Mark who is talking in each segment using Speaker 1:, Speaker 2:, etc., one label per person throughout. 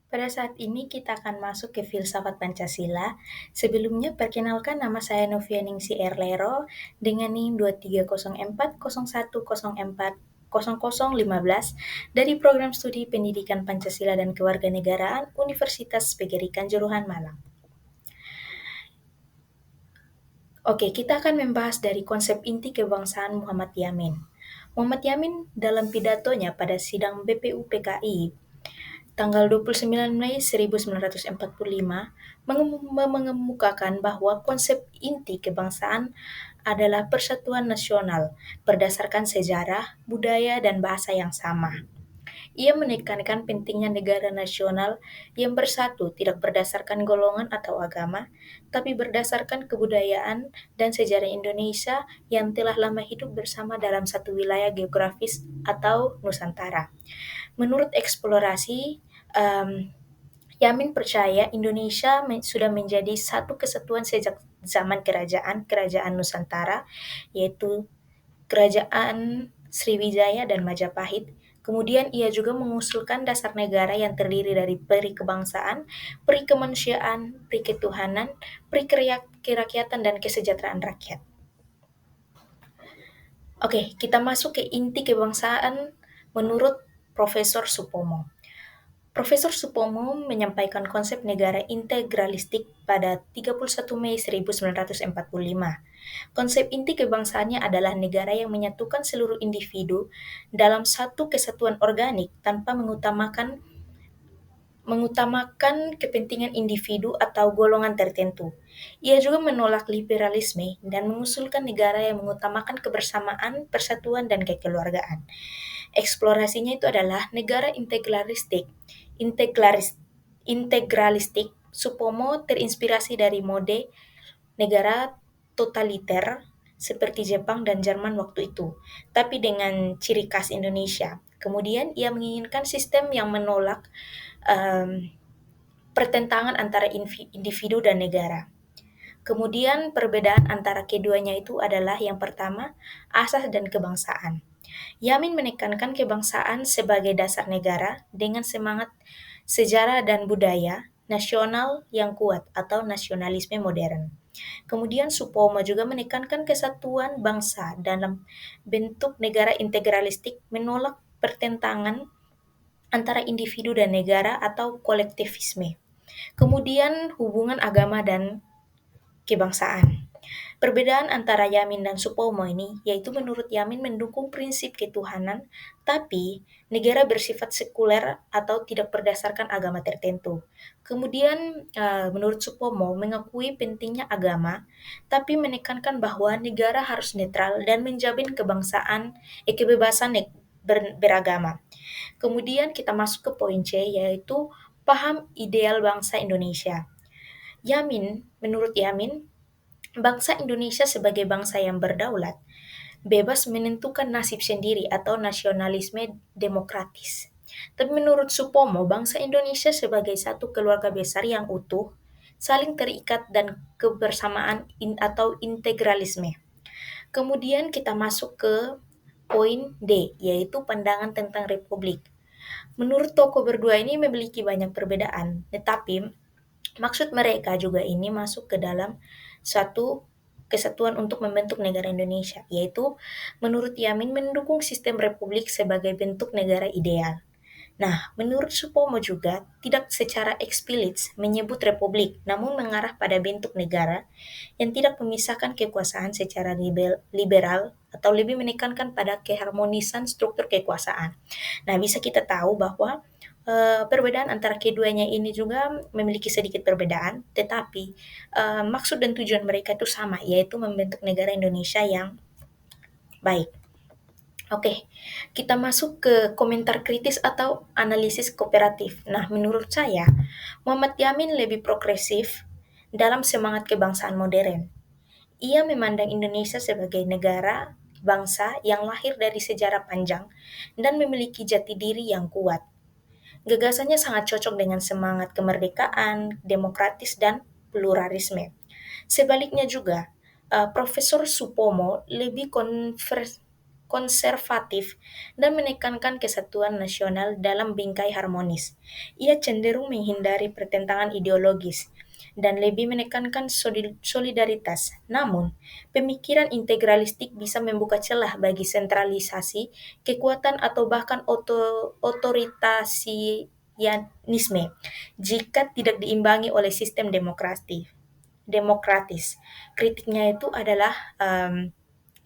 Speaker 1: Pada saat ini kita akan masuk ke filsafat Pancasila. Sebelumnya perkenalkan nama saya Novianingsi Erlero dengan NIM 23040104015 dari Program Studi Pendidikan Pancasila dan Kewarganegaraan Universitas PGRI Kanjuruhan Malang. Oke, kita akan membahas dari konsep inti kebangsaan Muhammad Yamin. Muhammad Yamin dalam pidatonya pada sidang BPU PKI tanggal 29 Mei 1945 mengemukakan bahwa konsep inti kebangsaan adalah persatuan nasional berdasarkan sejarah, budaya, dan bahasa yang sama. Ia menekankan pentingnya negara nasional yang bersatu tidak berdasarkan golongan atau agama, tapi berdasarkan kebudayaan dan sejarah Indonesia yang telah lama hidup bersama dalam satu wilayah geografis atau Nusantara. Menurut eksplorasi, Yamin percaya Indonesia sudah menjadi satu kesatuan sejak zaman kerajaan Nusantara, yaitu Kerajaan Sriwijaya dan Majapahit. Kemudian ia juga mengusulkan dasar negara yang terdiri dari peri kebangsaan, peri kemanusiaan, peri ketuhanan, peri kerakyatan, dan kesejahteraan rakyat. Oke, kita masuk ke inti kebangsaan menurut Profesor Supomo. Profesor Supomo menyampaikan konsep negara integralistik pada 31 Mei 1945. Konsep inti kebangsaannya adalah negara yang menyatukan seluruh individu dalam satu kesatuan organik tanpa mengutamakan kepentingan individu atau golongan tertentu. Ia juga menolak liberalisme dan mengusulkan negara yang mengutamakan kebersamaan, persatuan, dan kekeluargaan. Eksplorasinya itu adalah negara integralistik. Supomo terinspirasi dari mode negara totaliter seperti Jepang dan Jerman waktu itu, tapi dengan ciri khas Indonesia. Kemudian ia menginginkan sistem yang menolak um, pertentangan antara individu dan negara. Kemudian perbedaan antara keduanya itu adalah yang pertama, asas dan kebangsaan. Yamin menekankan kebangsaan sebagai dasar negara dengan semangat sejarah dan budaya nasional yang kuat atau nasionalisme modern. Kemudian Supomo juga menekankan kesatuan bangsa dalam bentuk negara integralistik, menolak pertentangan antara individu dan negara atau kolektivisme. Kemudian hubungan agama dan kebangsaan. Perbedaan antara Yamin dan Supomo ini, yaitu menurut Yamin mendukung prinsip ketuhanan, tapi negara bersifat sekuler atau tidak berdasarkan agama tertentu. Kemudian menurut Supomo mengakui pentingnya agama, tapi menekankan bahwa negara harus netral dan menjamin kebebasan beragama. Kemudian kita masuk ke poin C, yaitu paham ideal bangsa Indonesia. Menurut Yamin, bangsa Indonesia sebagai bangsa yang berdaulat, bebas menentukan nasib sendiri atau nasionalisme demokratis. Tapi menurut Supomo, bangsa Indonesia sebagai satu keluarga besar yang utuh, saling terikat dan kebersamaan atau integralisme. Kemudian kita masuk ke poin D, yaitu pandangan tentang republik. Menurut tokoh berdua ini memiliki banyak perbedaan, tetapi maksud mereka juga ini masuk ke dalam suatu kesatuan untuk membentuk negara Indonesia, yaitu menurut Yamin mendukung sistem republik sebagai bentuk negara ideal. Nah, menurut Supomo juga tidak secara eksplisit menyebut republik, namun mengarah pada bentuk negara yang tidak memisahkan kekuasaan secara liberal atau lebih menekankan pada keharmonisan struktur kekuasaan. Nah, bisa kita tahu bahwa perbedaan antara keduanya ini juga memiliki sedikit perbedaan, tetapi maksud dan tujuan mereka itu sama, yaitu membentuk negara Indonesia yang baik. Oke, kita masuk ke komentar kritis atau analisis kooperatif. Nah, menurut saya, Muhammad Yamin lebih progresif dalam semangat kebangsaan modern. Ia memandang Indonesia sebagai negara bangsa yang lahir dari sejarah panjang dan memiliki jati diri yang kuat. Gagasannya sangat cocok dengan semangat kemerdekaan, demokratis, dan pluralisme. Sebaliknya juga, Profesor Supomo lebih konservatif dan menekankan kesatuan nasional dalam bingkai harmonis. Ia cenderung menghindari pertentangan ideologis dan lebih menekankan solidaritas. Namun, pemikiran integralistik bisa membuka celah bagi sentralisasi, kekuatan atau bahkan otoritarianisme jika tidak diimbangi oleh sistem demokratis. Kritiknya itu adalah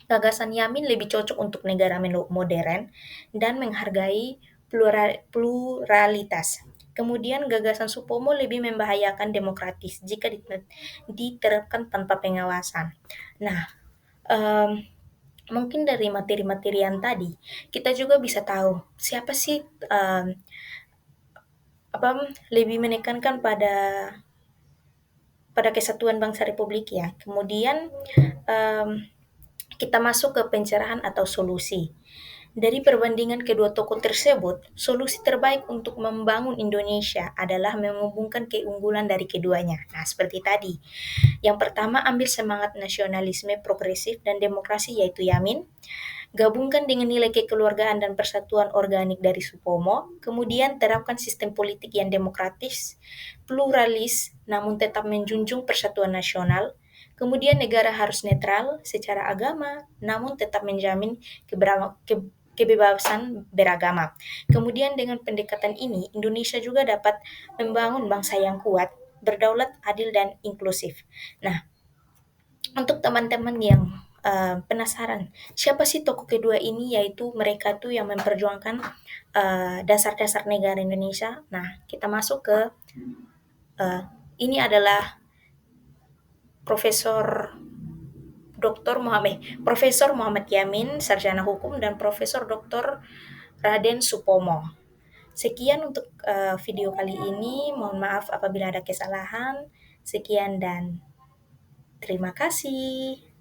Speaker 1: gagasan Yamin lebih cocok untuk negara modern dan menghargai pluralitas. Kemudian gagasan Supomo lebih membahayakan demokratis jika diterapkan tanpa pengawasan. Nah, em, mungkin dari materi-materi yang tadi kita juga bisa tahu siapa sih apa lebih menekankan pada kesatuan bangsa Republik ya. Kemudian em, kita masuk ke pencerahan atau solusi. Dari perbandingan kedua tokoh tersebut, solusi terbaik untuk membangun Indonesia adalah menghubungkan keunggulan dari keduanya. Nah, seperti tadi. Yang pertama, ambil semangat nasionalisme progresif dan demokrasi yaitu Yamin. Gabungkan dengan nilai kekeluargaan dan persatuan organik dari Supomo, kemudian terapkan sistem politik yang demokratis, pluralis, namun tetap menjunjung persatuan nasional. Kemudian negara harus netral secara agama, namun tetap menjamin kebebasan beragama. Kemudian dengan pendekatan ini, Indonesia juga dapat membangun bangsa yang kuat, berdaulat, adil, dan inklusif. Nah, untuk teman-teman yang penasaran, siapa sih tokoh kedua ini? Yaitu mereka tuh yang memperjuangkan dasar-dasar negara Indonesia. Nah, kita masuk ke uh, ini adalah Profesor Profesor Muhammad Yamin, sarjana hukum dan Profesor Dr. Raden Supomo. Sekian untuk video kali ini. Mohon maaf apabila ada kesalahan. Sekian dan terima kasih.